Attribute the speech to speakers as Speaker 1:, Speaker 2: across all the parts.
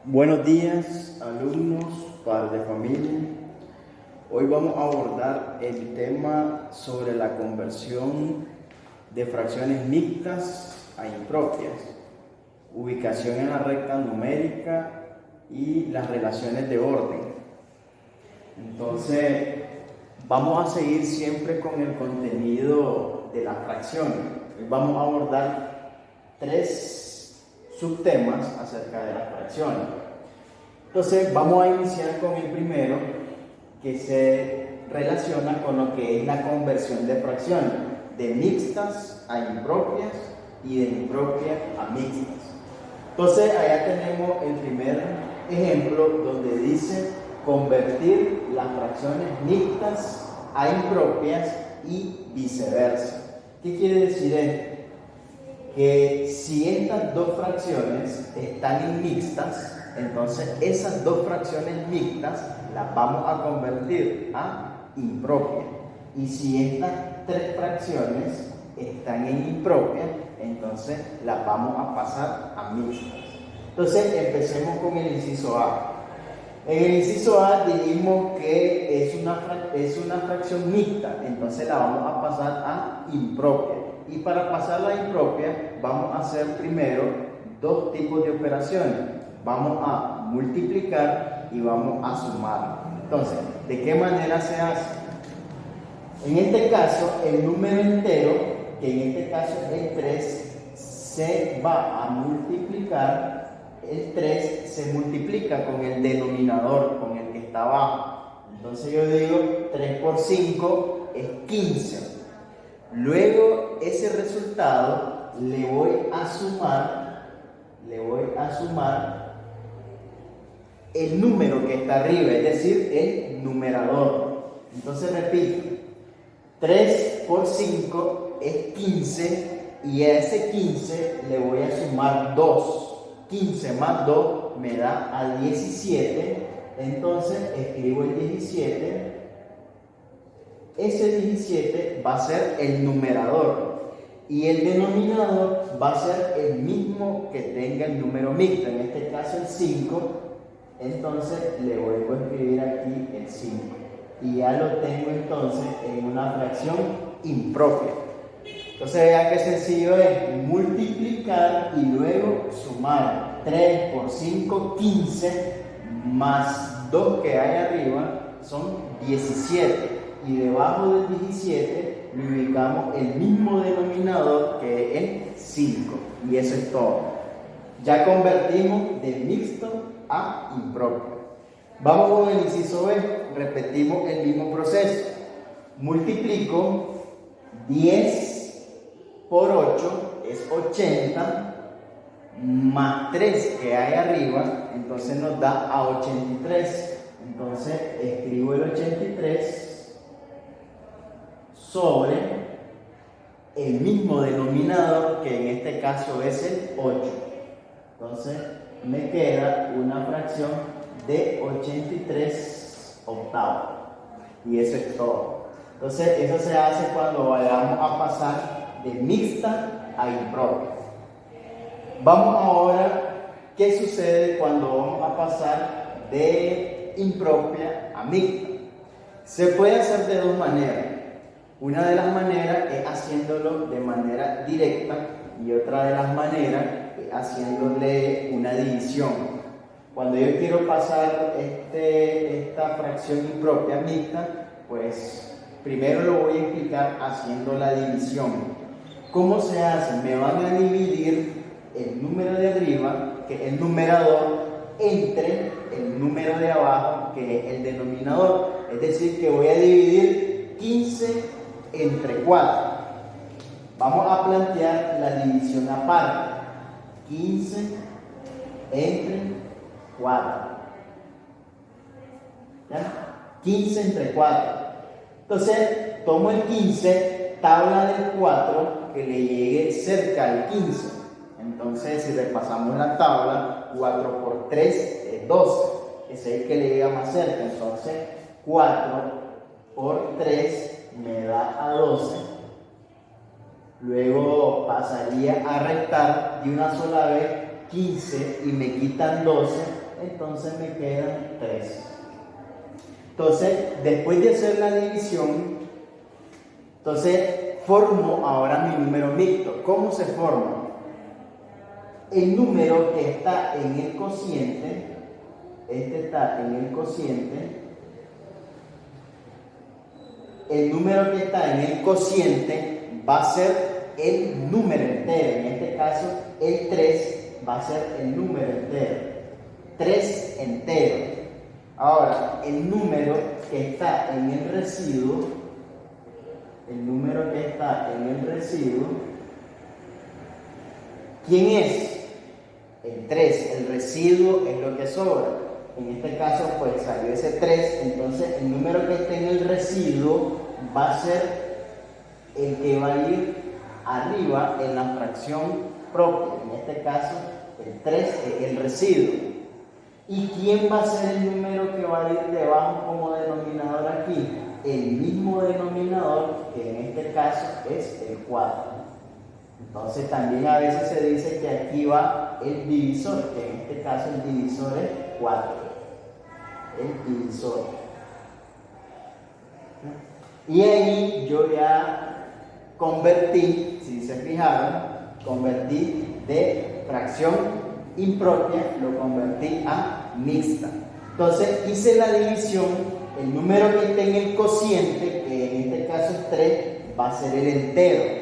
Speaker 1: Buenos días, alumnos, padres de familia. Hoy vamos a abordar el tema sobre la conversión de fracciones mixtas a impropias, ubicación en la recta numérica y las relaciones de orden. Entonces, vamos a seguir siempre con el contenido de las fracciones. Hoy vamos a abordar 3 subtemas acerca de las fracciones. Entonces vamos a iniciar con el primero, que se relaciona con lo que es la conversión de fracciones, de mixtas a impropias y de impropias a mixtas. Entonces allá tenemos el primer ejemplo donde dice convertir las fracciones mixtas a impropias y viceversa. ¿Qué quiere decir esto? Que si estas dos fracciones están en mixtas, entonces esas dos fracciones mixtas las vamos a convertir a impropias. Y si estas 3 fracciones están en impropias, entonces las vamos a pasar a mixtas. Entonces empecemos con el inciso A. En el inciso A dijimos que es una fracción mixta, entonces la vamos a pasar a impropia. Y para pasarla a impropia, vamos a hacer primero 2 tipos de operaciones. Vamos a multiplicar y vamos a sumar. Entonces, ¿de qué manera se hace? En este caso, el número entero, que en este caso es el 3, se va a multiplicar. El 3 se multiplica con el denominador, con el que está abajo. Entonces yo digo 3 por 5 es 15. Luego ese resultado le voy a sumar el número que está arriba, es decir, el numerador. Entonces repito, 3 por 5 es 15 y a ese 15 le voy a sumar 2. 15 más 2 me da a 17, entonces escribo el 17. Ese 17 va a ser el numerador y el denominador va a ser el mismo que tenga el número mixto, en este caso el 5, entonces le vuelvo a escribir aquí el 5 y ya lo tengo entonces en una fracción impropia. Entonces vean qué sencillo es multiplicar y luego sumar 3 por 5, 15, más 2 que hay arriba son 17. Y debajo del 17 le ubicamos el mismo denominador que es el 5. Y eso es todo. Ya convertimos de mixto a impropio. Vamos con el inciso B. Repetimos el mismo proceso. Multiplico 10 por 8 es 80, más 3 que hay arriba, entonces nos da a 83. Entonces escribo el 83 sobre el mismo denominador, que en este caso es el 8. Entonces me queda una fracción de 83 octavos. Y eso es todo. Entonces eso se hace cuando vayamos a pasar de mixta a impropia. Vamos ahora, ¿qué sucede cuando vamos a pasar de impropia a mixta? Se puede hacer de 2 maneras. Una de las maneras es haciéndolo de manera directa y otra de las maneras es haciéndole una división. Cuando yo quiero pasar esta fracción impropia a mixta, pues primero lo voy a explicar haciendo la división. ¿Cómo se hace? Me van a dividir el número de arriba, que es el numerador, entre el número de abajo, que es el denominador. Es decir, que voy a dividir 15 entre 4. Vamos a plantear la división aparte. 15 entre 4. ¿Ya? 15 entre 4. Entonces, tomo el 15, tabla del 4, que le llegue cerca al 15. Entonces, si repasamos la tabla, 4 por 3 es 12. Ese es el que le llega más cerca. Entonces, 4 por 3 me da a 12. Luego pasaría a restar de una sola vez 15 y me quitan 12. entonces me quedan 3. Entonces, después de hacer la división, entonces formo ahora mi número mixto. ¿Cómo se forma? El número que está en el cociente, este está en el cociente, el número que está en el cociente va a ser el número entero. En este caso, el 3 va a ser el número entero. 3 entero. Ahora, el número que está en el residuo, ¿quién es? El 3. El residuo es lo que sobra. En este caso, pues salió ese 3, entonces el número que esté en el residuo va a ser el que va a ir arriba en la fracción propia. En este caso, el 3 es el residuo. ¿Y quién va a ser el número que va a ir debajo como denominador aquí? El mismo denominador, que en este caso es el 4. Entonces también a veces se dice que aquí va el divisor, que en este caso el divisor es 4. El divisor. Y ahí yo ya convertí, si se fijaron, convertí de fracción impropia, lo convertí a mixta. Entonces hice la división, el número que esté en el cociente, que en este caso es 3, va a ser el entero.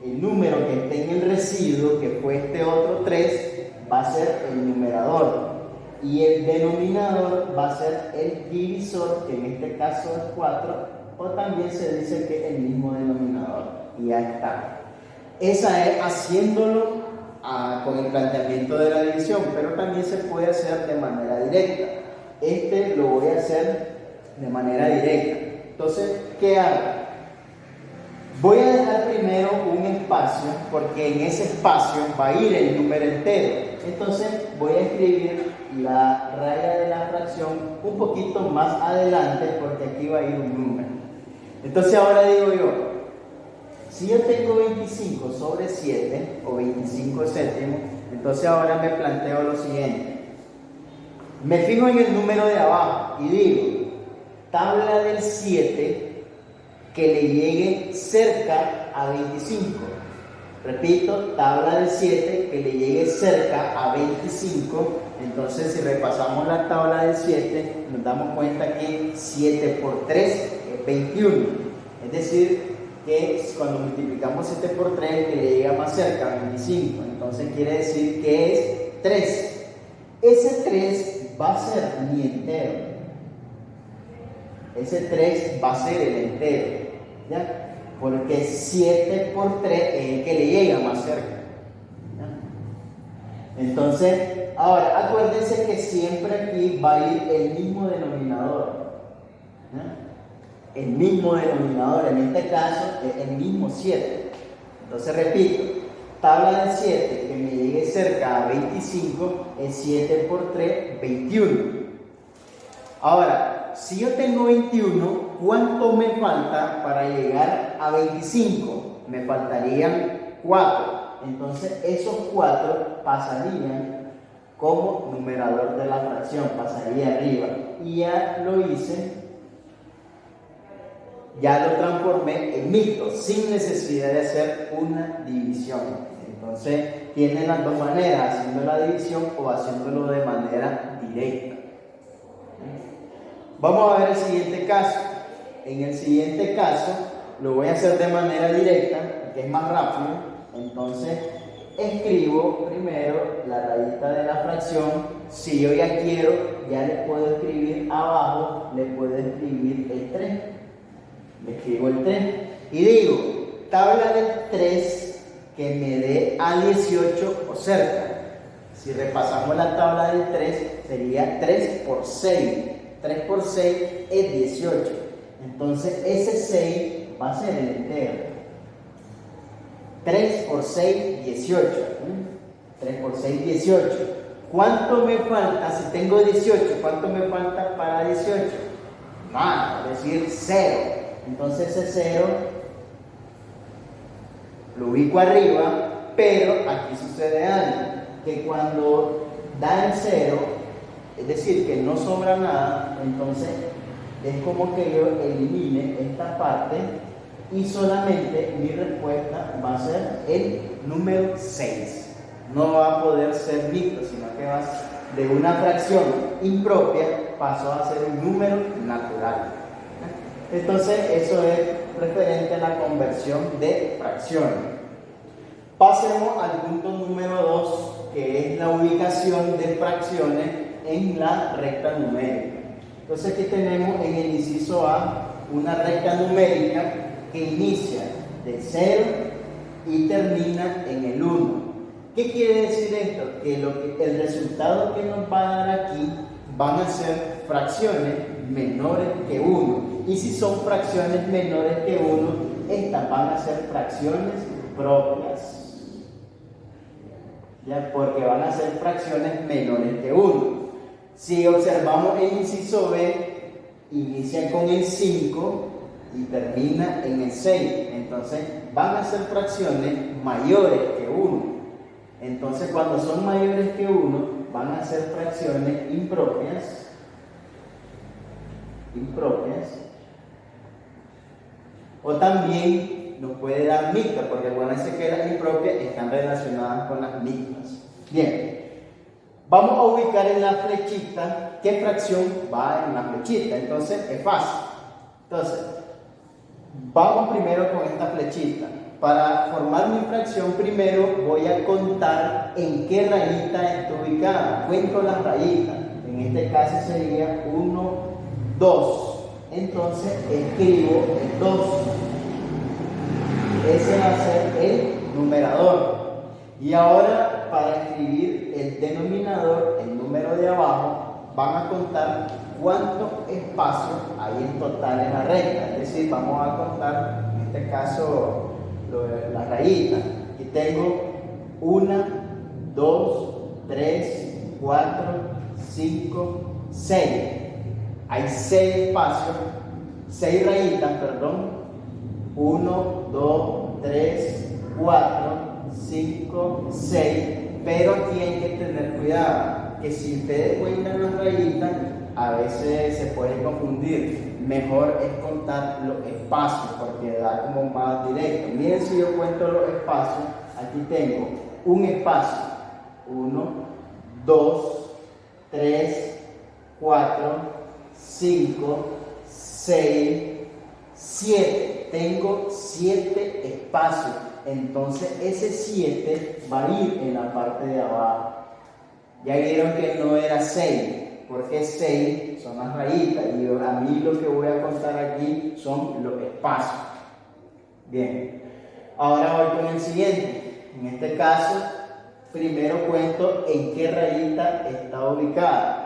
Speaker 1: El número que esté en el residuo, que fue este otro 3, va a ser el numerador. Y el denominador va a ser el divisor, que en este caso es 4, o también se dice que es el mismo denominador. Y ya está. Esa es haciéndolo con el planteamiento de la división, pero también se puede hacer de manera directa. Este lo voy a hacer de manera directa. Entonces, ¿qué hago? Voy a dejar primero un espacio, porque en ese espacio va a ir el número entero. Entonces voy a escribir la raya de la fracción un poquito más adelante, porque aquí va a ir un número. Entonces ahora digo yo, si yo tengo 25 sobre 7, o 25 séptimos, entonces ahora me planteo lo siguiente. Me fijo en el número de abajo y digo, tabla del 7 que le llegue cerca a 25. Repito, tabla del 7 que le llegue cerca a 25. Entonces, si repasamos la tabla del 7, nos damos cuenta que 7 por 3 es 21. Es decir, que cuando multiplicamos 7 por 3, que le llega más cerca a 25. Entonces, quiere decir que es 3. Ese 3 va a ser mi entero. Ese 3 va a ser el entero, ¿ya? Porque 7 por 3 es el que le llega más cerca, ¿ya? Entonces, ahora, acuérdense que siempre aquí va a ir el mismo denominador, ¿ya? El mismo denominador, en este caso, es el mismo 7. Entonces, repito, tabla del 7 que me llegue cerca a 25 es 7 por 3, 21. Ahora, si yo tengo 21, ¿cuánto me falta para llegar a 25? Me faltarían 4. Entonces, esos 4 pasarían como numerador de la fracción, pasaría arriba. Y ya lo hice, ya lo transformé en mixto, sin necesidad de hacer una división. Entonces, tienen las dos maneras, haciendo la división o haciéndolo de manera directa. Vamos a ver el siguiente caso. En el siguiente caso lo voy a hacer de manera directa, que es más rápido. Entonces escribo primero la rayita de la fracción. Si yo ya quiero, ya le puedo escribir abajo, le puedo escribir el 3. Le escribo el 3 y digo, tabla del 3 que me dé a 18 o cerca. Si repasamos la tabla del 3, sería 3 por 6. 3 por 6 es 18. Entonces ese 6 va a ser el entero. 3 por 6, 18. 3 por 6, 18. ¿Cuánto me falta? Si tengo 18, ¿cuánto me falta para 18? Nada, es decir, 0. Entonces ese 0 lo ubico arriba, pero aquí sucede algo, que cuando da el 0, es decir, que no sobra nada, entonces es como que yo elimine esta parte y solamente mi respuesta va a ser el número 6. No va a poder ser mixto, sino que va a ser de una fracción impropia pasó a ser un número natural. Entonces eso es referente a la conversión de fracciones. Pasemos al punto número 2, que es la ubicación de fracciones en la recta numérica. Entonces aquí tenemos en el inciso A una recta numérica que inicia de 0 y termina en el 1. ¿Qué quiere decir esto? Que el resultado que nos va a dar aquí van a ser fracciones menores que 1. Y si son fracciones menores que 1, estas van a ser fracciones propias. ¿Ya? Porque van a ser fracciones menores que 1. Si observamos el inciso B, inicia con el 5 y termina en el 6. Entonces van a ser fracciones mayores que 1. Entonces cuando son mayores que 1, van a ser fracciones impropias. O también nos puede dar mixtas, porque acuérdense que las impropias están relacionadas con las mixtas. Bien, vamos a ubicar en la flechita qué fracción va en la flechita. Entonces es fácil. Entonces, vamos primero con esta flechita. Para formar mi fracción, primero voy a contar en qué rayita está ubicada. Cuento las rayitas. En este caso sería 1, 2. Entonces escribo el 2. Ese va a ser el numerador. Y ahora, para escribir el denominador, el número de abajo, van a contar cuántos espacios hay en total en la recta. Es decir, vamos a contar, en este caso, las rayitas. Aquí tengo 1, 2, 3, 4, 5, 6. Hay 6 espacios, 6 rayitas, perdón. 1, 2, 3, 4, 5, 6. Pero aquí hay que tener cuidado, que si ustedes cuentan las rayitas, a veces se pueden confundir. Mejor es contar los espacios porque da como más directo. Miren, si yo cuento los espacios, aquí tengo un espacio, 1, 2, 3, 4, 5, 6, 7. Tengo 7 espacios. Entonces ese 7 va a ir en la parte de abajo. Ya vieron que no era 6. Porque 6 son las rayitas y a mí lo que voy a contar aquí son los espacios. Bien, ahora voy con el siguiente. En este caso, primero cuento en qué rayita está ubicada.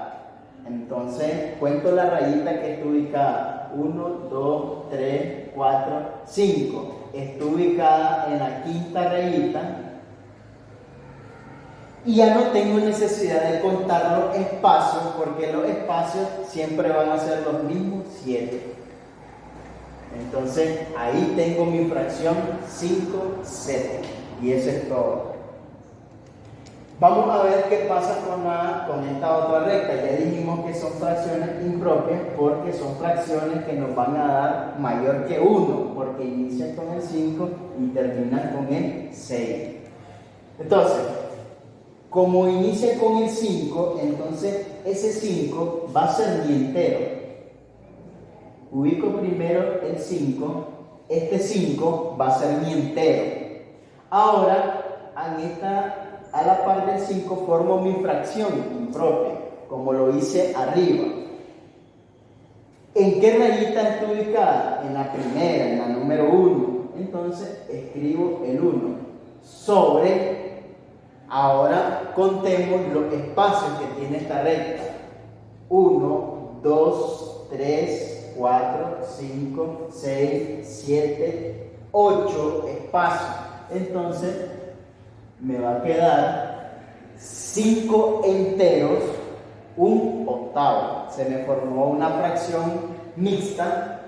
Speaker 1: Entonces, cuento la rayita que está ubicada. 1, 2, 3, 4, 5. Está ubicada en la quinta rayita. Y ya no tengo necesidad de contar los espacios, porque los espacios siempre van a ser los mismos 7. Entonces ahí tengo mi fracción 5, 7. Y eso es todo. Vamos a ver qué pasa con esta otra recta. Ya dijimos que son fracciones impropias porque son fracciones que nos van a dar mayor que 1, porque inician con el 5 y terminan con el 6. Entonces, como inicia con el 5, entonces ese 5 va a ser mi entero. Ubico primero el 5, este 5 va a ser mi entero. Ahora, a la par del 5 formo mi fracción impropia, como lo hice arriba. ¿En qué rayita está ubicada? En la primera, en la número 1. Entonces escribo el 1 sobre. Ahora contemos los espacios que tiene esta recta. 1, 2, 3, 4, 5, 6, 7, 8 espacios. Entonces me va a quedar 5 enteros, un octavo. Se me formó una fracción mixta.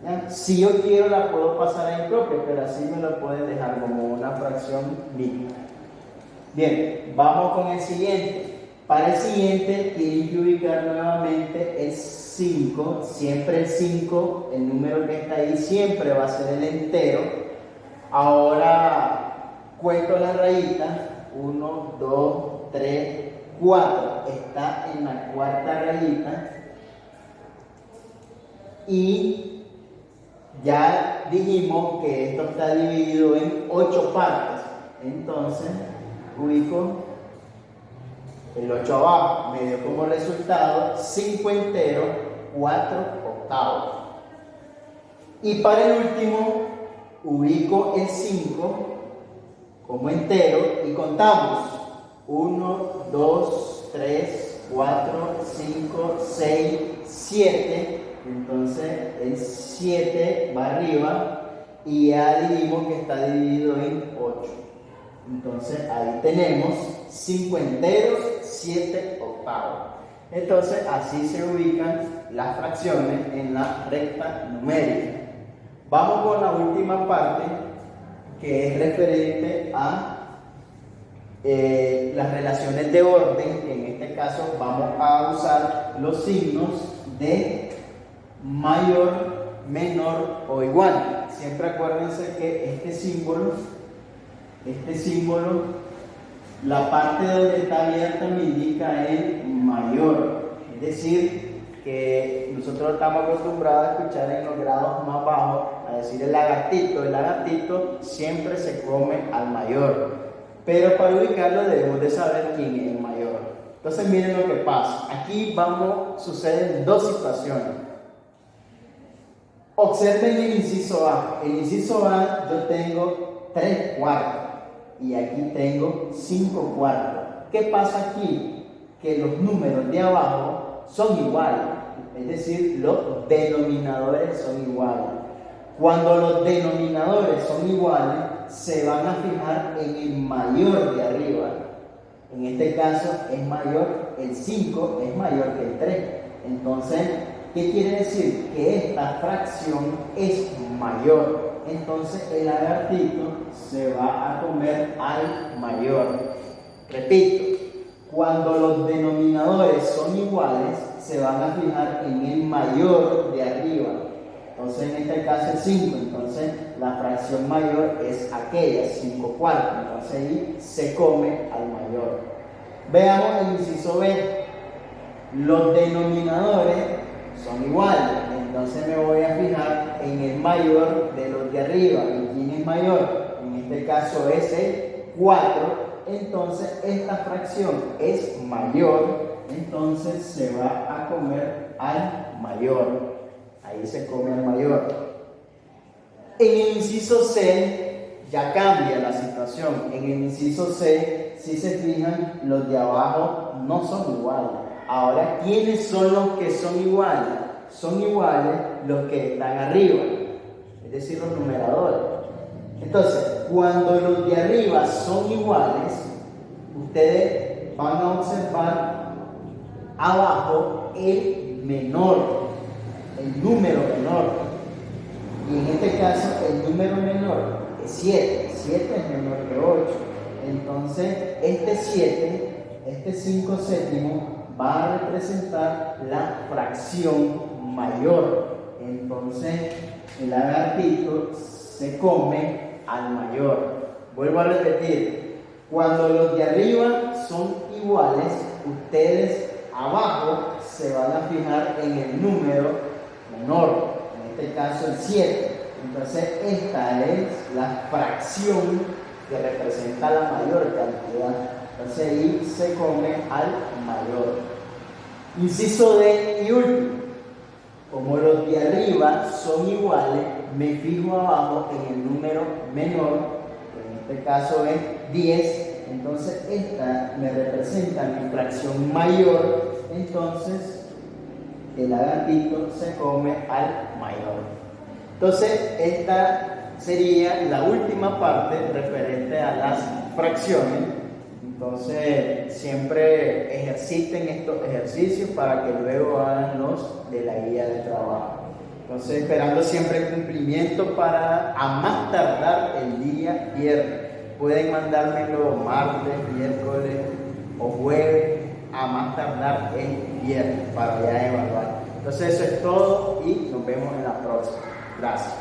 Speaker 1: ¿Ya? Si yo quiero la puedo pasar a impropia, pero así me lo pueden dejar como una fracción mixta. Bien, vamos con el siguiente. Para el siguiente tienen que ubicar nuevamente el 5, siempre el 5, el número que está ahí siempre va a ser el entero. Ahora cuento las rayitas, 1, 2, 3, 4, está en la cuarta rayita y ya dijimos que esto está dividido en 8 partes, entonces ubico el 8 abajo, me dio como resultado 5 enteros, 4 octavos. Y para el último, ubico el 5 como entero y contamos 1, 2, 3, 4, 5, 6, 7. Entonces el 7 va arriba y ya dijimos que está dividido en 8. Entonces ahí tenemos 5 enteros, 7 octavos. Entonces así se ubican las fracciones en la recta numérica. Vamos con la última parte, que es referente a las relaciones de orden. En este caso vamos a usar los signos de mayor, menor o igual. Siempre acuérdense que este símbolo, la parte donde está abierta me indica el mayor. Es decir, que nosotros estamos acostumbrados a escuchar en los grados más bajos a decir el lagartito siempre se come al mayor. Pero para ubicarlo debemos de saber quién es el mayor. Entonces miren lo que pasa. Aquí suceden dos situaciones. Observen el inciso A. El inciso A yo tengo 3 cuartos y aquí tengo 5 cuartos. ¿Qué pasa aquí? Que los números de abajo son iguales, es decir, los denominadores son iguales. Cuando los denominadores son iguales, se van a fijar en el mayor de arriba. En este caso es mayor, el 5 es mayor que el 3. Entonces, ¿qué quiere decir? Que esta fracción es mayor. Entonces el lagartito se va a comer al mayor. Repito, cuando los denominadores son iguales, se van a fijar en el mayor de arriba. Entonces en este caso es 5, entonces la fracción mayor es aquella, 5 cuartos. Entonces ahí se come al mayor. Veamos el inciso B. Los denominadores son iguales, entonces me voy a fijar en el mayor de los de arriba. ¿Y quién es mayor? En este caso es el 4. Entonces esta fracción es mayor, entonces se va a comer al mayor. Ahí se come al mayor. En el inciso C ya cambia la situación. En el inciso C, si se fijan, los de abajo no son iguales. Ahora, ¿quiénes son los que son iguales? Son iguales los que están arriba, es decir, los numeradores. Entonces, cuando los de arriba son iguales, ustedes van a observar abajo el menor, el número menor. Y en este caso, el número menor es 7. 7 es menor que 8. Entonces, este 7, este 5 séptimo, va a representar la fracción mayor. Entonces, el lagartito se come al mayor. Vuelvo a repetir, cuando los de arriba son iguales, ustedes abajo se van a fijar en el número menor, en este caso el 7. Entonces esta es la fracción que representa la mayor cantidad. Entonces ahí se come al mayor. Inciso D y último. Como los de arriba son iguales, me fijo abajo en el número menor, que en este caso es 10. Entonces esta me representa mi fracción mayor. Entonces el lagartito se come al mayor. Entonces esta sería la última parte referente a las fracciones. Entonces siempre ejerciten estos ejercicios para que luego hagan los de la guía de trabajo. Entonces esperando siempre el cumplimiento para a más tardar el día viernes. Pueden mandármelo martes, miércoles o jueves a a más tardar el viernes para ya evaluar. Entonces eso es todo y nos vemos en la próxima. Gracias.